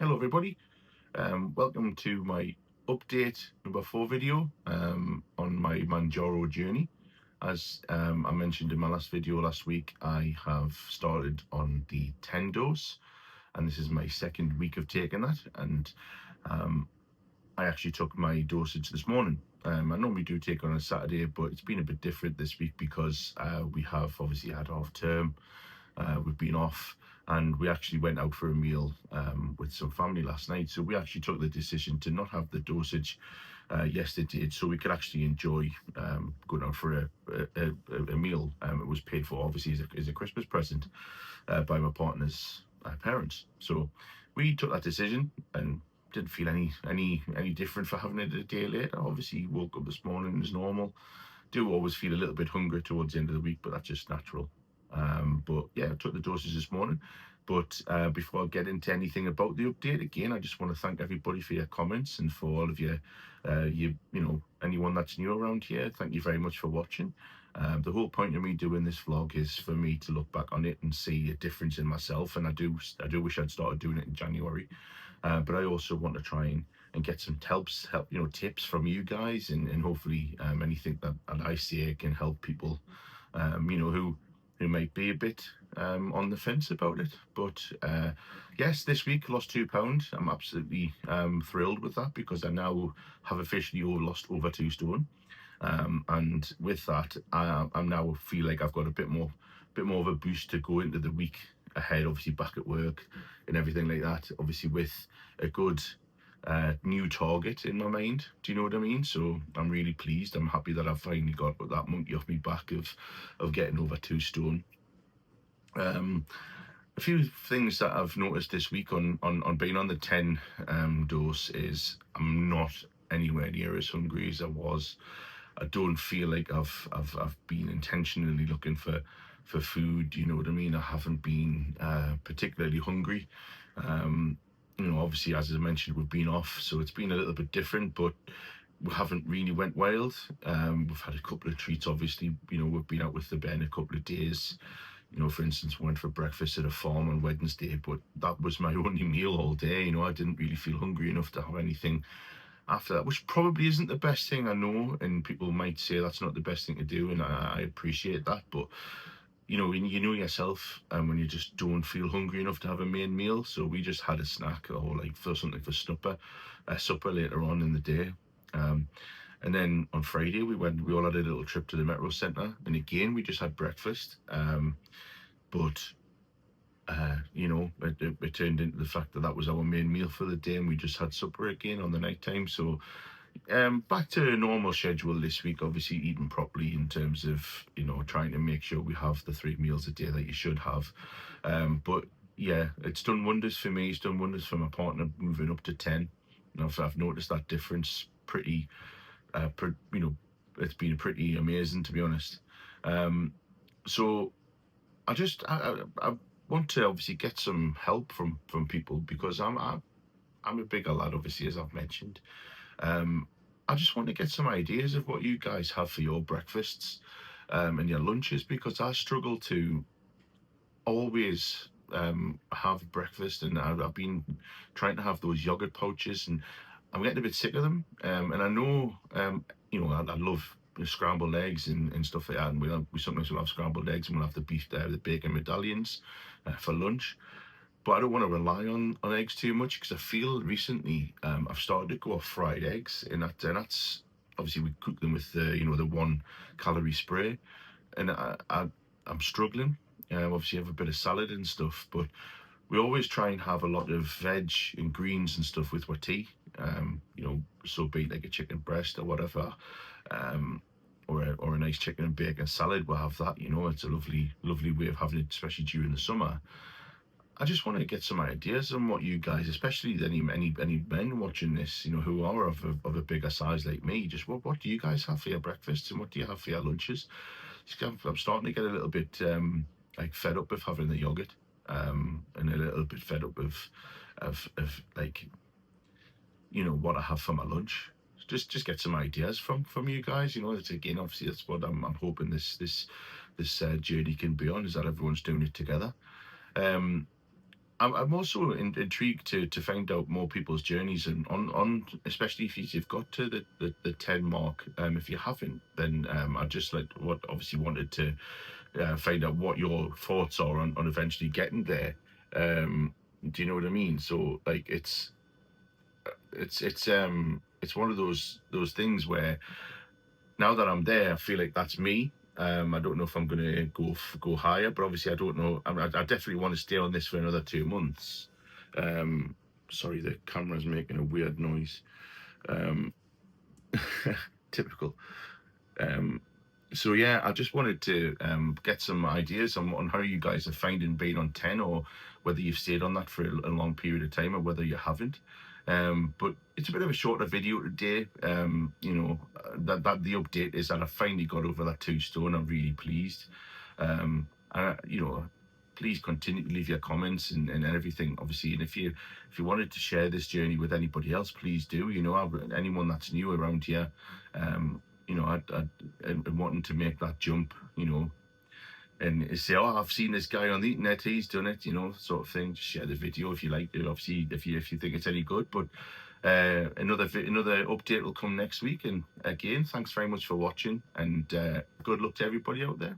Hello everybody, welcome to my update number 4 video on my Mounjaro journey. As I mentioned in my last video last week, I have started on the 10 dose, and this is my second week of taking that, and I actually took my dosage this morning. I normally do take on a Saturday, but it's been a bit different this week because we have obviously had half term. We've been off, and we actually went out for a meal with some family last night. So we actually took the decision to not have the dosage yesterday, so we could actually enjoy going out for a meal. It was paid for, obviously, as a Christmas present by my partner's parents. So we took that decision and didn't feel any different for having it a day later. Obviously, woke up this morning as normal. Do always feel a little bit hungry towards the end of the week, but that's just natural. But yeah, I took the doses this morning. But before I get into anything about the update, again, I just want to thank everybody for your comments and for all of your, anyone that's new around here. Thank you very much for watching. The whole point of me doing this vlog is for me to look back on it and see a difference in myself. And I do wish I'd started doing it in January. But I also want to try and get some tips from you guys, and hopefully anything that I say can help people, who might be a bit on the fence about it. But yes, this week lost £2. I'm absolutely thrilled with that because I now have officially lost over 2 stone. And with that, I'm now feel like I've got a bit more of a boost to go into the week ahead, obviously back at work and everything like that, obviously with a good new target in my mind. Do you know what I mean? So I'm really pleased. I'm happy that I've finally got that monkey off my back of getting over 2 stone. A few things that I've noticed this week on being on the 10 dose is I'm not anywhere near as hungry as I was. I don't feel like I've been intentionally looking for food. You know what I mean? I haven't been particularly hungry. Obviously, as I mentioned, we've been off, so it's been a little bit different, but we haven't really went wild. We've had a couple of treats, obviously. We've been out with the Ben a couple of days. For instance, went for breakfast at a farm on Wednesday, but that was my only meal all day. I didn't really feel hungry enough to have anything after that, which probably isn't the best thing, I know, and people might say that's not the best thing to do, and I appreciate that, but when you know yourself, and when you just don't feel hungry enough to have a main meal, so we just had a snack or like for something for supper later on in the day. And then on Friday we all had a little trip to the Metro Centre, and again we just had breakfast. But it turned into the fact that was our main meal for the day, and we just had supper again on the night time. So back to a normal schedule this week, obviously eating properly in terms of, trying to make sure we have the 3 meals a day that you should have. But yeah, it's done wonders for me. It's done wonders for my partner moving up to 10. I've noticed that difference pretty, it's been pretty amazing, to be honest. So I want to obviously get some help from people, because I'm a bigger lad, obviously, as I've mentioned. I just want to get some ideas of what you guys have for your breakfasts and your lunches, because I struggle to always have breakfast, and I've been trying to have those yogurt pouches, and I'm getting a bit sick of them. And I know, I love scrambled eggs and stuff like that, and we sometimes will have scrambled eggs, and we'll have the bacon medallions for lunch. But I don't want to rely on eggs too much, because I feel recently I've started to go off fried eggs, and that's obviously we cook them with the 1 calorie spray, and I'm struggling. Obviously have a bit of salad and stuff, but we always try and have a lot of veg and greens and stuff with our tea. So be it like a chicken breast or whatever, or a nice chicken and bacon salad. We'll have that. It's a lovely way of having it, especially during the summer. I just want to get some ideas on what you guys, especially any men watching this, who are of a bigger size like me, just what do you guys have for your breakfasts, and what do you have for your lunches? I'm starting to get a little bit like fed up with having the yogurt, and a little bit fed up of like, what I have for my lunch. Just get some ideas from you guys. It's, again, obviously that's what I'm hoping this journey can be on, is that everyone's doing it together. I'm also intrigued to find out more people's journeys, and on especially if you've got to the 10 mark. If you haven't, then I just like what obviously wanted to find out what your thoughts are on eventually getting there. Do you know what I mean? So like it's one of those things where now that I'm there, I feel like that's me. I don't know if I'm going to go higher, but obviously I don't know. I definitely want to stay on this for another 2 months. Um, Sorry, the camera's making a weird noise. Um, Typical. Um, so yeah, I just wanted to get some ideas on how you guys are finding being on 10, or whether you've stayed on that for a long period of time, or whether you haven't. But it's a bit of a shorter video today. That the update is that I finally got over that 2 stone. I'm really pleased. Please continue to leave your comments and everything, obviously. And if you wanted to share this journey with anybody else, please do. Anyone that's new around here, and wanting to make that jump, and say, "Oh, I've seen this guy on the internet, he's done it," sort of thing. Just share the video if you like it. Obviously, if you think it's any good. But another update will come next week. And again, thanks very much for watching, and good luck to everybody out there.